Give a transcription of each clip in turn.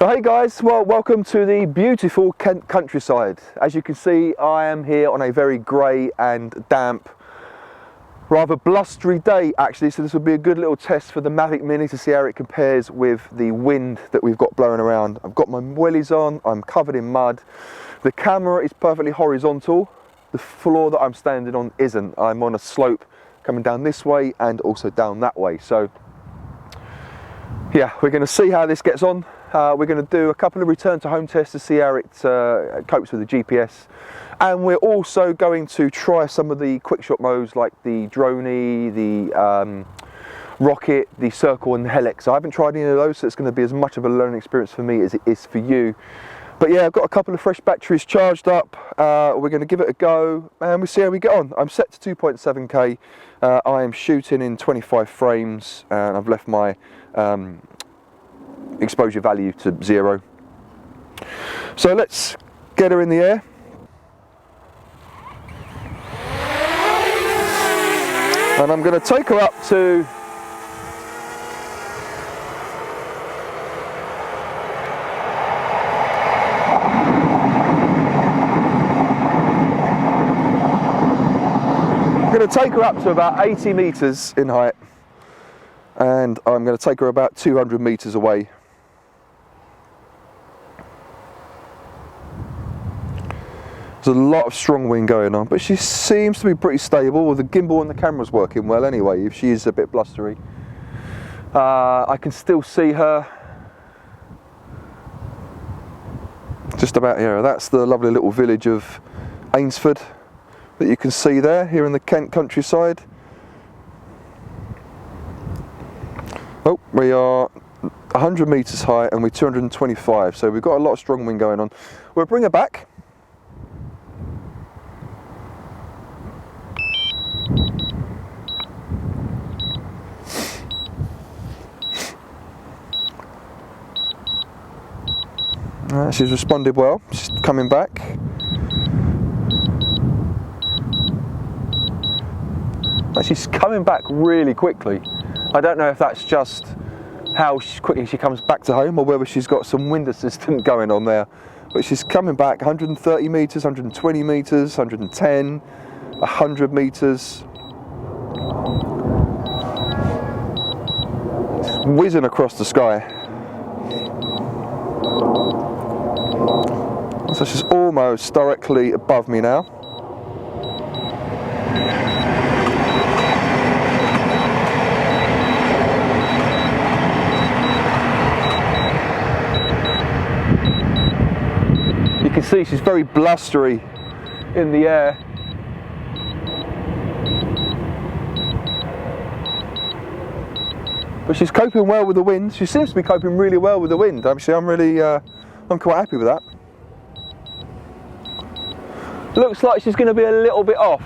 Hey guys, well, welcome to the beautiful Kent countryside. As you can see, I am here on a very grey and damp, rather blustery day actually, so this will be a good little test for the Mavic Mini to see how it compares with the wind that we've got blowing around. I've got my wellies on, I'm covered in mud, the camera is perfectly horizontal, the floor that I'm standing on isn't. I'm on a slope coming down this way and also down that way, so yeah, we're going to see how this gets on. We're going to do a couple of return to home tests to see how it copes with the GPS, and we're also going to try some of the quick shot modes like the Dronie, the Rocket, the Circle and the Helix. I haven't tried any of those, so it's going to be as much of a learning experience for me as it is for you. But yeah, I've got a couple of fresh batteries charged up. We're going to give it a go and we'll see how we get on. I'm set to 2.7K. I am shooting in 25 frames and I've left my exposure value to 0. So let's get her in the air. And I'm going to take her up to about 80 meters in height, and I'm going to take her about 200 meters away. There's a lot of strong wind going on, but she seems to be pretty stable. Well, the gimbal and the camera's working well anyway, if she is a bit blustery. I can still see her just about here. That's the lovely little village of Ainsford that you can see there, here in the Kent countryside. Oh, we are 100 meters high and we're 225, so we've got a lot of strong wind going on. We'll bring her back. She's responded well, she's coming back. She's coming back really quickly. I don't know if that's just how quickly she comes back to home or whether she's got some wind assistant going on there. But she's coming back 130 meters, 120 meters, 110, 100 meters. It's whizzing across the sky. So she's almost directly above me now. You can see she's very blustery in the air. But she's coping well with the wind. She seems to be coping really well with the wind. Actually, I'm quite happy with that. Looks like she's going to be a little bit off.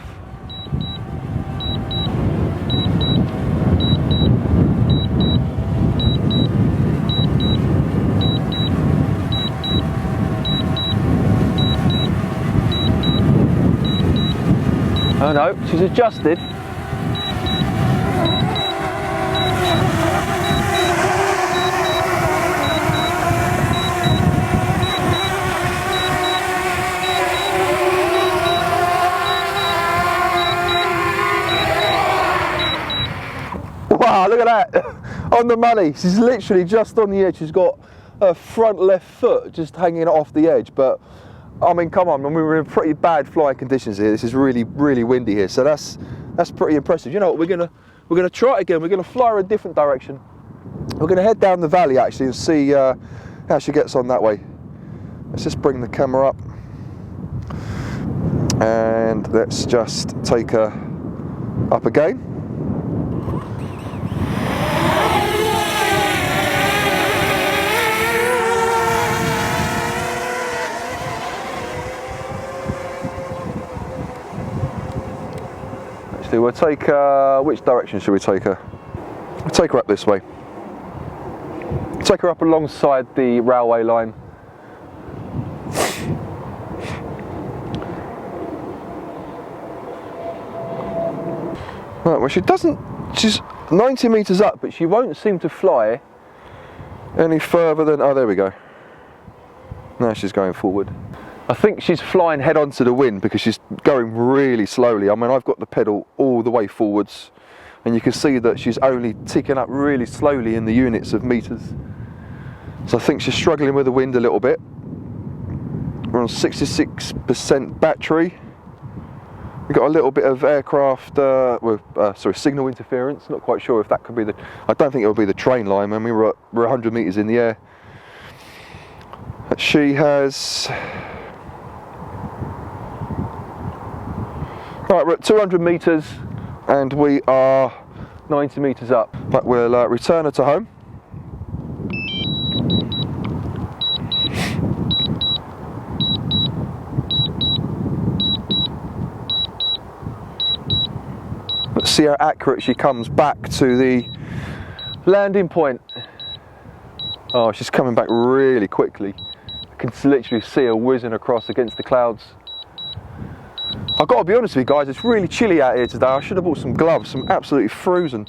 Oh no, she's adjusted. Wow, look at that, on the money. She's literally just on the edge. She's got her front left foot just hanging off the edge, but I mean, come on, we're in pretty bad flying conditions here. This is really, really windy here, so that's pretty impressive. You know what, we're gonna try it again. We're gonna fly her a different direction. We're gonna head down the valley actually and see how she gets on that way. Let's just bring the camera up and let's just take her up again. We'll take her, which direction should we take her? We'll take her up this way. Take her up alongside the railway line. Right, well she's 90 metres up, but she won't seem to fly any further than, oh there we go. Now she's going forward. I think she's flying head on to the wind because she's going really slowly. I mean, I've got the pedal all the way forwards, and you can see that she's only ticking up really slowly in the units of meters. So I think she's struggling with the wind a little bit. We're on 66% battery. We've got a little bit of aircraft, signal interference. Not quite sure if that could be I don't think it will be the train line. I mean, we're 100 meters in the air. She has... Right, we're at 200 meters and we are 90 meters up. But we'll return her to home. Let's see how accurate she comes back to the landing point. Oh, she's coming back really quickly. I can literally see her whizzing across against the clouds. I've got to be honest with you guys, it's really chilly out here today. I should have bought some gloves, I'm absolutely frozen.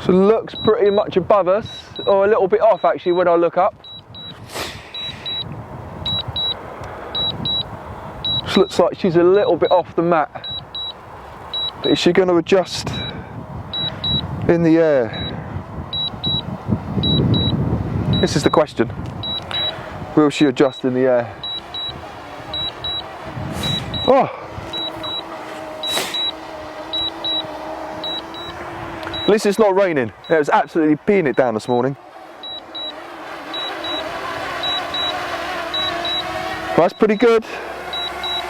So it looks pretty much above us, or a little bit off actually when I look up. This looks like she's a little bit off the mat. But is she going to adjust in the air? This is the question. Will she adjust in the air? Oh! At least it's not raining. It was absolutely peeing it down this morning. Well, that's pretty good.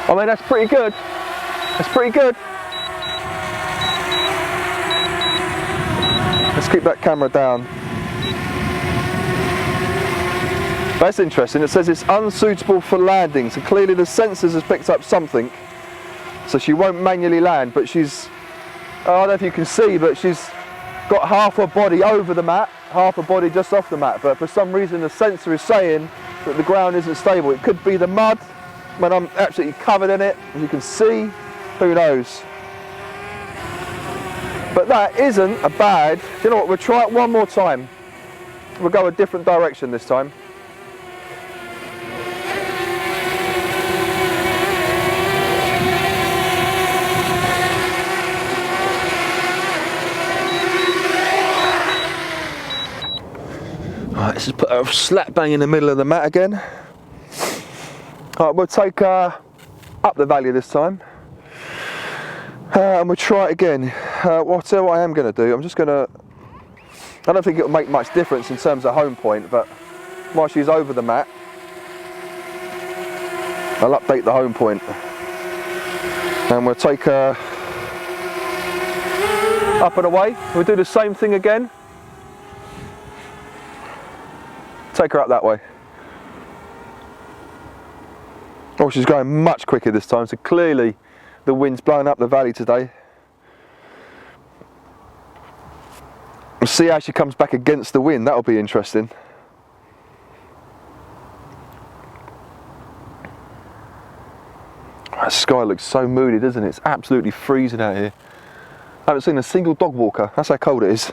I mean, that's pretty good. That's pretty good. Let's keep that camera down. That's interesting. It says it's unsuitable for landing. So clearly the sensors has picked up something. So she won't manually land, but she's, I don't know if you can see, but she's got half her body over the mat, half her body just off the mat, but for some reason the sensor is saying that the ground isn't stable. It could be the mud, but I'm absolutely covered in it, as you can see, who knows. But that isn't a bad, you know what, we'll try it one more time. We'll go a different direction this time. Right, let's just put her slap bang in the middle of the mat again. Alright, we'll take her up the valley this time. And we'll try it again. What I am going to do, I'm just going to... I don't think it'll make much difference in terms of home point, but while she's over the mat, I'll update the home point. And we'll take her up and away. We'll do the same thing again. Take her up that way. Oh, she's going much quicker this time, so clearly the wind's blowing up the valley today. We'll see how she comes back against the wind, that'll be interesting. The sky looks so moody, doesn't it? It's absolutely freezing out here. I haven't seen a single dog walker, that's how cold it is.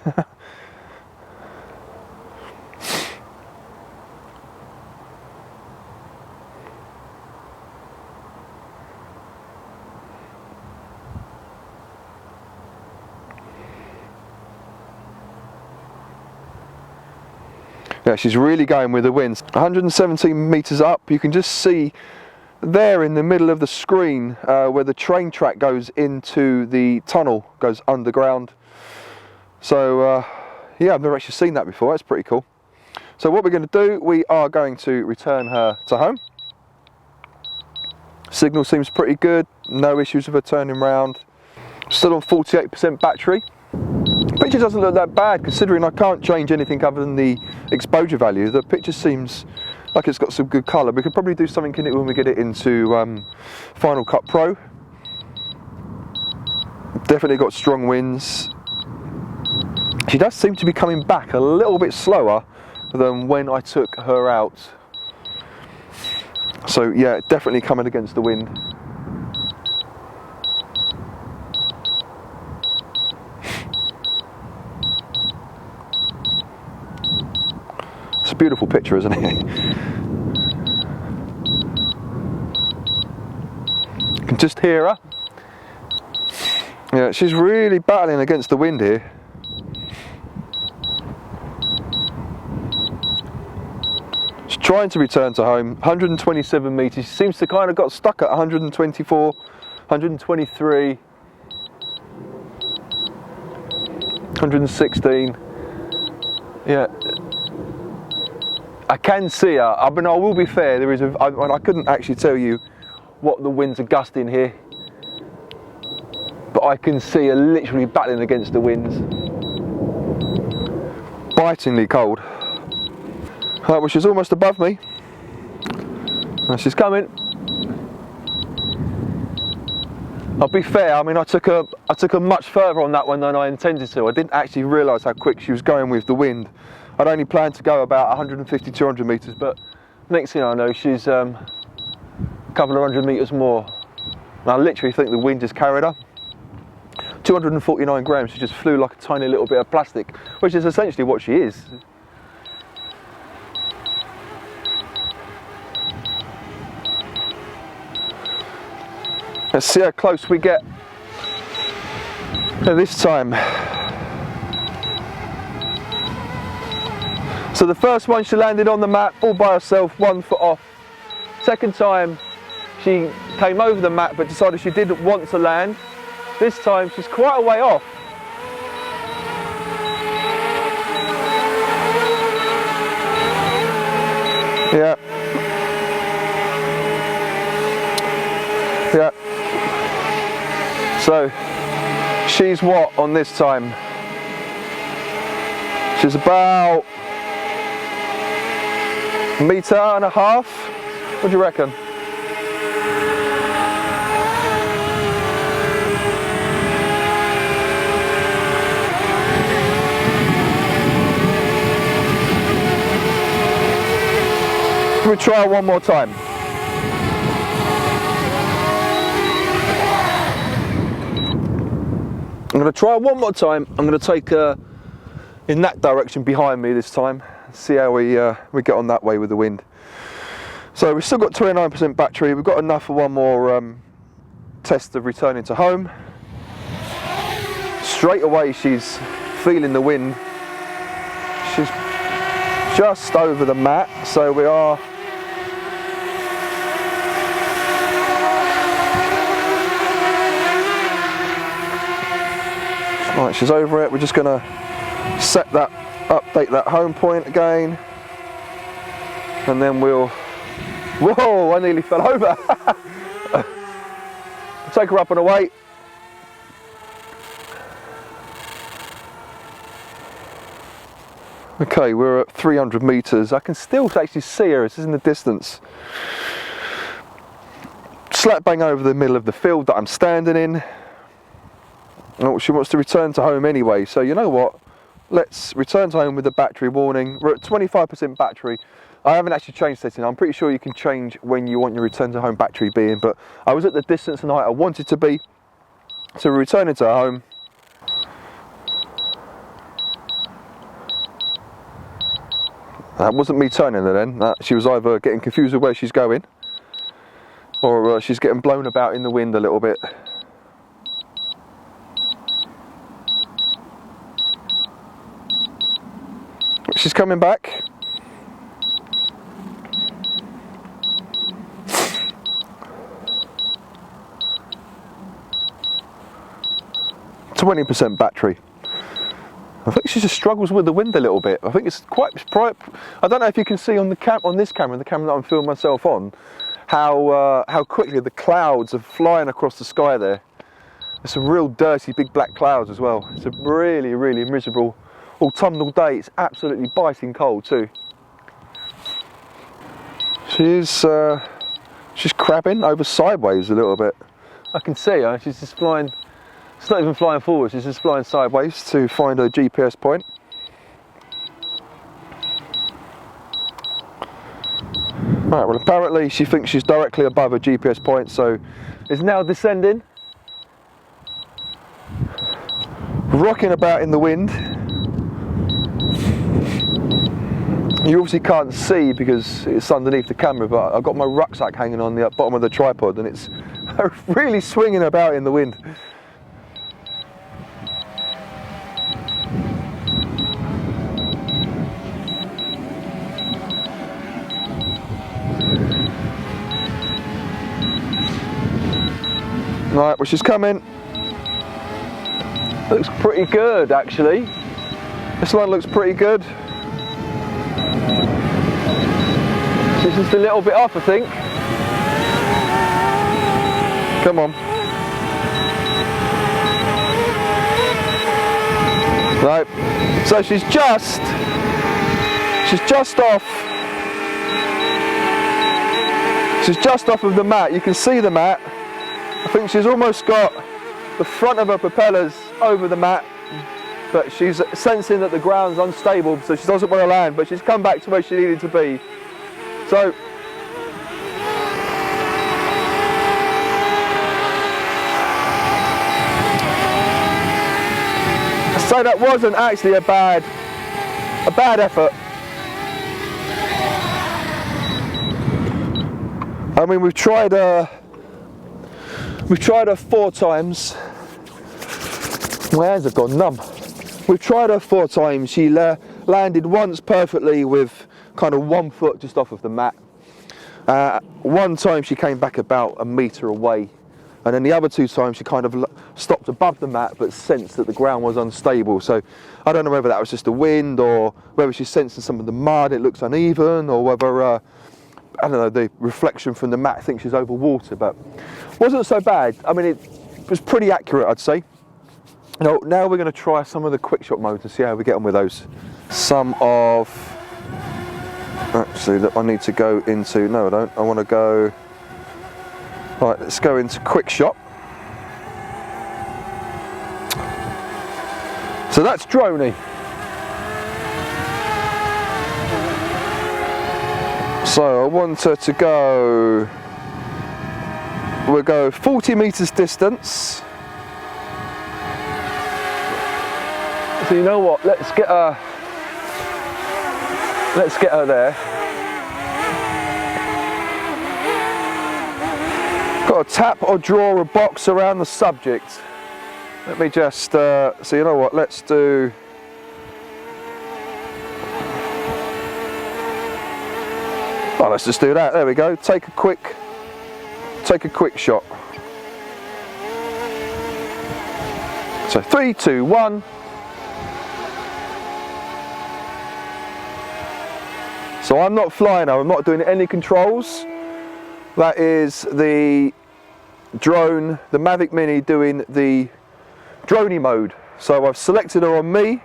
Yeah, she's really going with the winds. 117 meters up, you can just see there in the middle of the screen where the train track goes into the tunnel, goes underground. So yeah, I've never actually seen that before. That's pretty cool. So what we're going to do, we are going to return her to home. Signal seems pretty good, no issues with her turning round. Still on 48% battery. Picture doesn't look that bad considering I can't change anything other than the exposure value. The picture seems like it's got some good colour. We could probably do something in it when we get it into Final Cut Pro. Definitely got strong winds. She does seem to be coming back a little bit slower than when I took her out. So yeah, definitely coming against the wind. It's a beautiful picture, isn't it? You can just hear her. Yeah, she's really battling against the wind here. She's trying to return to home. 127 metres. She seems to kind of got stuck at 124, 123, 116. Yeah. I can see her. I mean, I will be fair. There is I couldn't actually tell you what the winds are gusting here, but I can see her literally battling against the winds. Bitingly cold. Well, she's almost above me. And she's coming. I'll be fair. I mean, I took her much further on that one than I intended to. I didn't actually realise how quick she was going with the wind. I'd only planned to go about 150, 200 metres, but next thing I know, she's a couple of 100 metres more. And I literally think the wind just carried her. 249 grams, she just flew like a tiny little bit of plastic, which is essentially what she is. Let's see how close we get this time. So the first one she landed on the mat all by herself, 1 foot off. Second time she came over the mat but decided she didn't want to land. This time she's quite a way off. Yeah. Yeah. So she's what on this time? She's about 1.5 meters. What do you reckon? We'll try one more time. I'm going to try one more time. I'm going to take her in that direction behind me this time. See how we get on that way with the wind. So we've still got 29% battery. We've got enough for one more test of returning to home. Straight away she's feeling the wind. She's just over the mat, so we are right, she's over it. We're just going to set that, update that home point again, and then we'll, whoa, I nearly fell over. Take her up and away. Okay, we're at 300 meters. I can still actually see her. It's in the distance. Slap bang over the middle of the field that I'm standing in. Oh, she wants to return to home anyway, so you know what? Let's return to home with the battery warning. We're at 25% battery. I haven't actually changed setting. I'm pretty sure you can change when you want your return to home battery being, but I was at the distance and height I wanted to be. So we're returning to home. That wasn't me turning her then. She was either getting confused with where she's going, or she's getting blown about in the wind a little bit. She's coming back. %20 battery. I think she just struggles with the wind a little bit. I think it's quite. I don't know if you can see on the on this camera, the camera that I'm filming myself on, how quickly the clouds are flying across the sky there. There's some real dirty big black clouds as well. It's a really, really miserable autumnal day. It's absolutely biting cold too. She's crabbing over sideways a little bit. I can see her. She's just flying. It's not even flying forward. She's just flying sideways to find her GPS point. Right, well apparently she thinks she's directly above her GPS point, so is now descending, rocking about in the wind. You obviously can't see because it's underneath the camera, but I've got my rucksack hanging on the bottom of the tripod and it's really swinging about in the wind. Right, well she's coming. Looks pretty good actually. This one looks pretty good. She's just a little bit off, I think. Come on. Right, so she's just off. She's just off of the mat. You can see the mat. I think she's almost got the front of her propellers over the mat, but she's sensing that the ground's unstable, so she doesn't want to land, but she's come back to where she needed to be. So that wasn't actually a bad effort. I mean, we've tried her 4 times. My hands have gone numb. We've tried her 4 times. She landed once perfectly with kind of 1 foot just off of the mat. One time she came back about a metre away, and then the other 2 times she kind of stopped above the mat but sensed that the ground was unstable. So I don't know whether that was just the wind or whether she's sensing some of the mud, it looks uneven, or whether I don't know, the reflection from the mat thinks she's over water, but wasn't so bad. I mean, it was pretty accurate, I'd say. Now we're going to try some of the quick shot modes and see how we get on with those. Actually, I need to go into, no I don't, I want to go, right, let's go into quick shot. So that's Dronie. So I want her to go, we'll go 40 meters distance. So you know what, let's get her there. Got to tap or draw a box around the subject. Let me just, so you know what, let's do, oh, let's just do that, there we go. Take a quick shot. So 3, 2, 1. So I'm not flying now, I'm not doing any controls. That is the drone, the Mavic Mini, doing the Dronie mode. So I've selected her on me.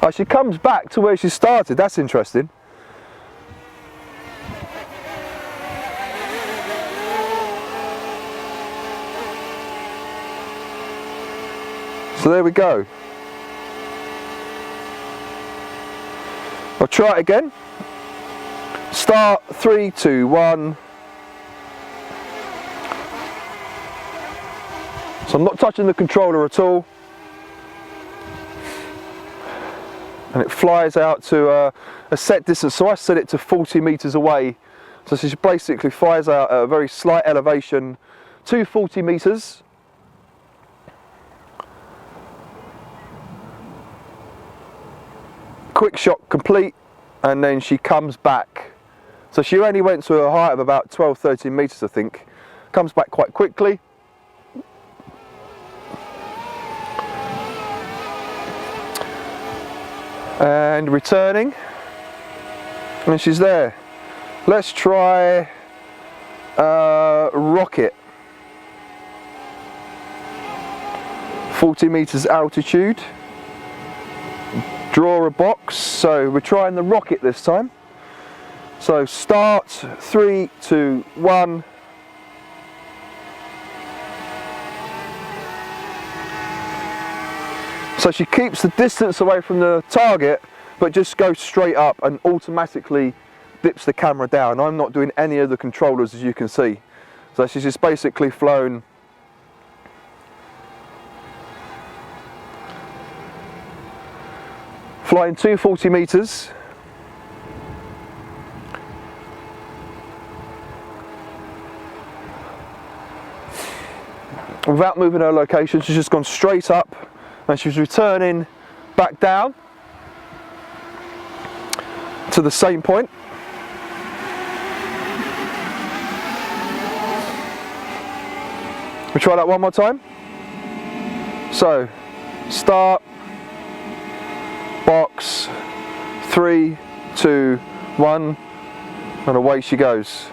Oh, she comes back to where she started, that's interesting. So there we go. I'll try it again. Start, 3, 2, 1. So I'm not touching the controller at all. And it flies out to a set distance. So I set it to 40 meters away. So she basically flies out at a very slight elevation to 40 meters. Quick shot complete, and then she comes back. So she only went to a height of about 12-13 meters, I think. Comes back quite quickly. And returning, and she's there. Let's try rocket. 40 meters altitude. Draw a box, so we're trying the rocket this time. So start, 3, 2, 1. So she keeps the distance away from the target, but just goes straight up and automatically dips the camera down. I'm not doing any of the controllers, as you can see. So she's just basically flown flying 240 meters. Without moving her location, she's just gone straight up, and she's returning back down to the same point. We try that one more time. So start, box, 3, 2, 1, and away she goes.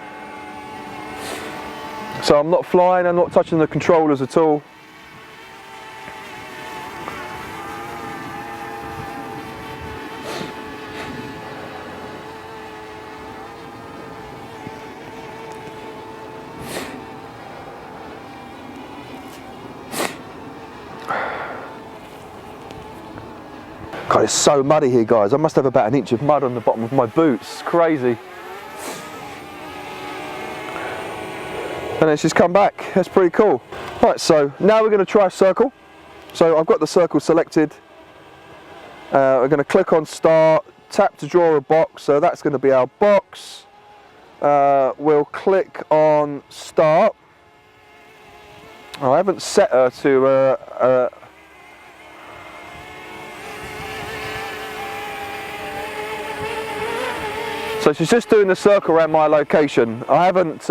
So I'm not flying, I'm not touching the controllers at all. God, it's so muddy here, guys. I must have about an inch of mud on the bottom of my boots. It's crazy. And then she's come back. That's pretty cool. Right, so now we're going to try a circle. So I've got the circle selected. We're going to click on start, tap to draw a box. So that's going to be our box. We'll click on start. I haven't set her to so she's just doing the circle around my location. I haven't,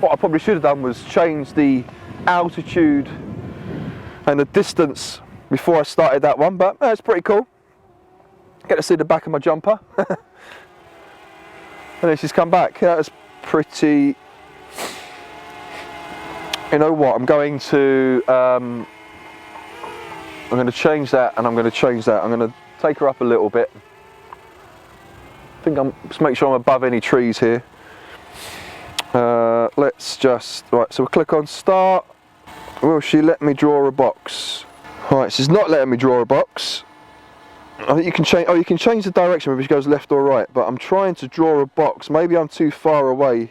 what I probably should have done was change the altitude and the distance before I started that one, but it's pretty cool. Get to see the back of my jumper. And then she's come back. That's pretty, you know what, I'm going to change that, and I'm going to change that. I'm going to take her up a little bit. I think just make sure I'm above any trees here. Let's just, right, so we'll click on start. Will she let me draw a box? Right, she's not letting me draw a box. I think you can change, you can change the direction whether she goes left or right, but I'm trying to draw a box. Maybe I'm too far away,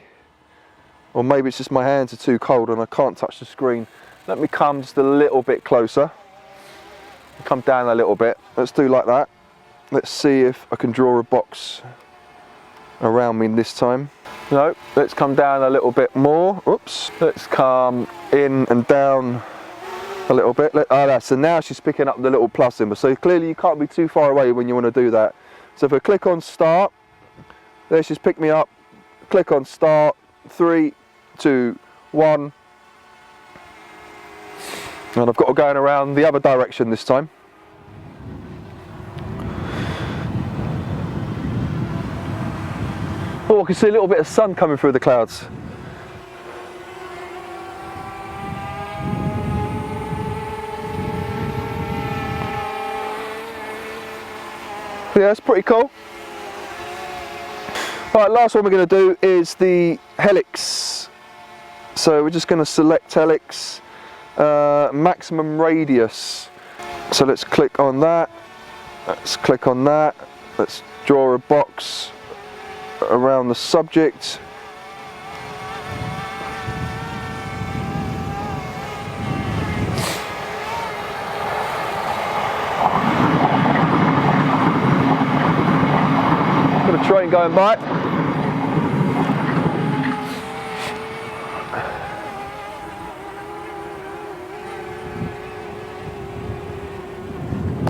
or maybe it's just my hands are too cold and I can't touch the screen. Let me come just a little bit closer. Come down a little bit. Let's do like that. Let's see if I can draw a box around me this time. No, let's come down a little bit more. Oops. Let's come in and down a little bit. So now she's picking up the little plus symbol. So clearly you can't be too far away when you want to do that. So if I click on start, there she's picked me up. Click on start, 3, 2, 1. And I've got her going around the other direction this time. Oh, I can see a little bit of sun coming through the clouds. Yeah, it's pretty cool. Right, last one we're going to do is the Helix. So we're just going to select Helix, maximum radius. So let's click on that. Let's click on that. Let's draw a box around the subject. Got a train going by.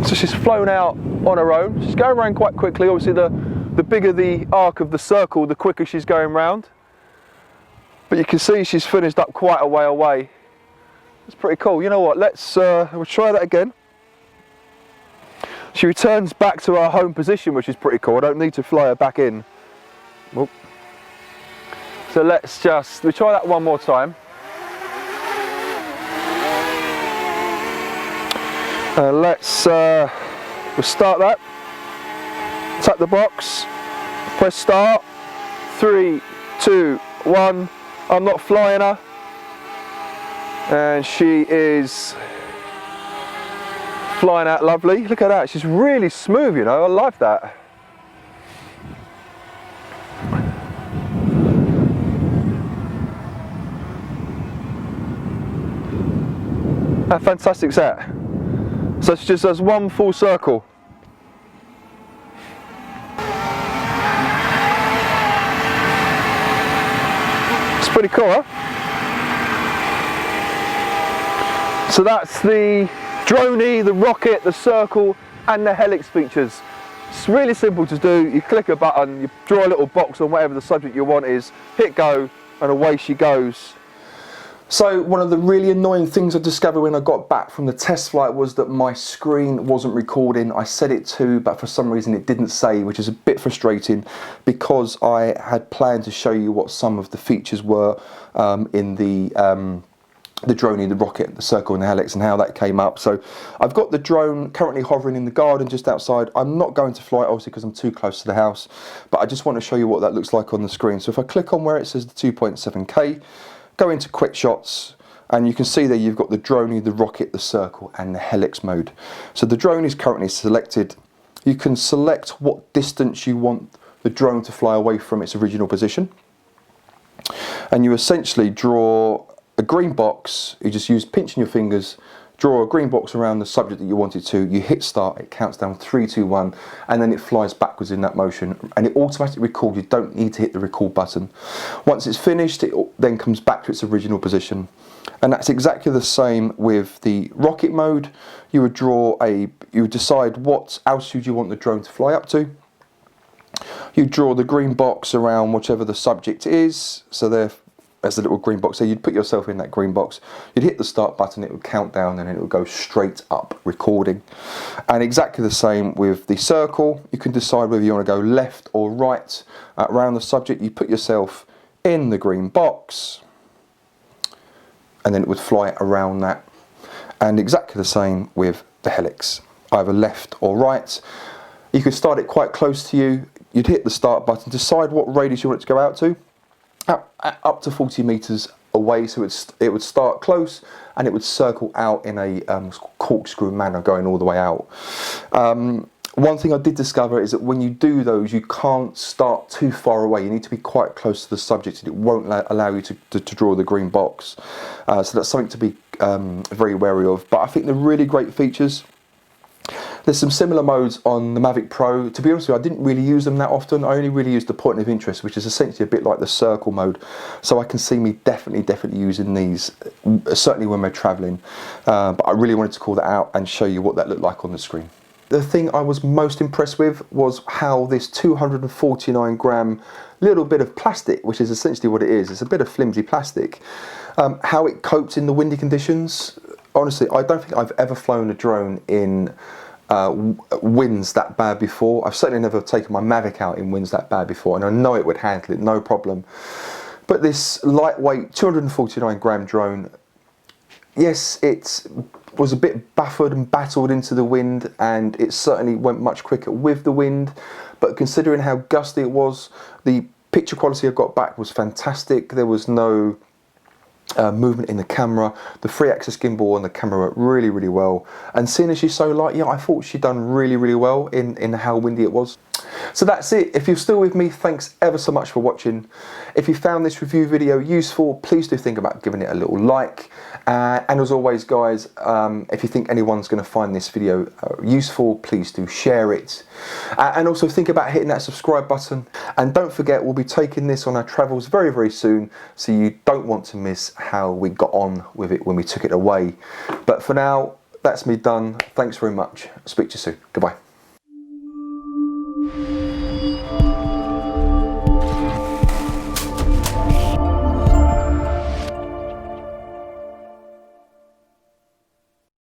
So she's flown out on her own. She's going around quite quickly. Obviously the bigger the arc of the circle, the quicker she's going round. But you can see she's finished up quite a way away. It's pretty cool. You know what, we'll try that again. She returns back to her home position, which is pretty cool. I don't need to fly her back in. Oop. So we'll try that one more time. We'll start that. Tap the box, press start. 3, 2, 1. I'm not flying her. And she is flying out lovely. Look at that, she's really smooth, you know, I like that. A fantastic set. So it's just does one full circle. It's pretty cool, huh? So that's the Dronie, the rocket, the circle and the Helix features. It's really simple to do. You click a button, you draw a little box on whatever the subject you want is, hit go and away she goes. So one of the really annoying things I discovered when I got back from the test flight was that my screen wasn't recording. I set it to, but for some reason it didn't say, which is a bit frustrating because I had planned to show you what some of the features were in the Dronie, the rocket, the circle and the Helix and how that came up. So I've got the drone currently hovering in the garden just outside. I'm not going to fly it obviously because I'm too close to the house, but I just want to show you what that looks like on the screen. So if I click on where it says the 2.7K, go into quick shots and you can see there you've got the Dronie, the rocket, the circle and the Helix mode. So the drone is currently selected. You can select what distance you want the drone to fly away from its original position. And you essentially draw a green box. You just use pinching your fingers, draw a green box around the subject that you wanted to, you hit start, it counts down 3, 2, 1 and then it flies backwards in that motion and it automatically records. You don't need to hit the record button. Once it's finished it then comes back to its original position, and that's exactly the same with the rocket mode. You would decide what altitude you want the drone to fly up to. You draw the green box around whichever the subject is, so there's a little green box, so you'd put yourself in that green box, you'd hit the start button, it would count down and it would go straight up recording. And exactly the same with the circle. You can decide whether you want to go left or right around the subject. You put yourself in the green box and then it would fly around that. And exactly the same with the Helix, either left or right. You could start it quite close to you, you'd hit the start button, decide what radius you want it to go out to. Up to 40 meters away, so it would start close and it would circle out in a corkscrew manner going all the way out. One thing I did discover is that when you do those you can't start too far away. You need to be quite close to the subject and it won't allow you to draw the green box. So that's something to be very wary of, but I think they're really great features. There's some similar modes on the Mavic Pro. To be honest with you, I didn't really use them that often. I only really used the point of interest, which is essentially a bit like the circle mode. So I can see me definitely using these, certainly when we're traveling. But I really wanted to call that out and show you what that looked like on the screen. The thing I was most impressed with was how this 249 gram little bit of plastic, which is essentially what it is, it's a bit of flimsy plastic, how it coped in the windy conditions. Honestly, I don't think I've ever flown a drone in winds that bad before. I've certainly never taken my Mavic out in winds that bad before, and I know it would handle it no problem. But this lightweight 249 gram drone, yes, it was a bit buffered and battled into the wind, and it certainly went much quicker with the wind, but considering how gusty it was, the picture quality I got back was fantastic. There was no movement in the camera. The 3-axis gimbal on the camera worked really well, and seeing as she's so light, yeah, I thought she'd done really well in how windy it was. So that's it. If you're still with me, thanks ever so much for watching. If you found this review video useful, please do think about giving it a little like, and as always guys, if you think anyone's going to find this video useful, please do share it, and also think about hitting that subscribe button. And don't forget, we'll be taking this on our travels very soon, so you don't want to miss how we got on with it when we took it away. But for now, that's me done. Thanks very much. Speak to you soon. Goodbye.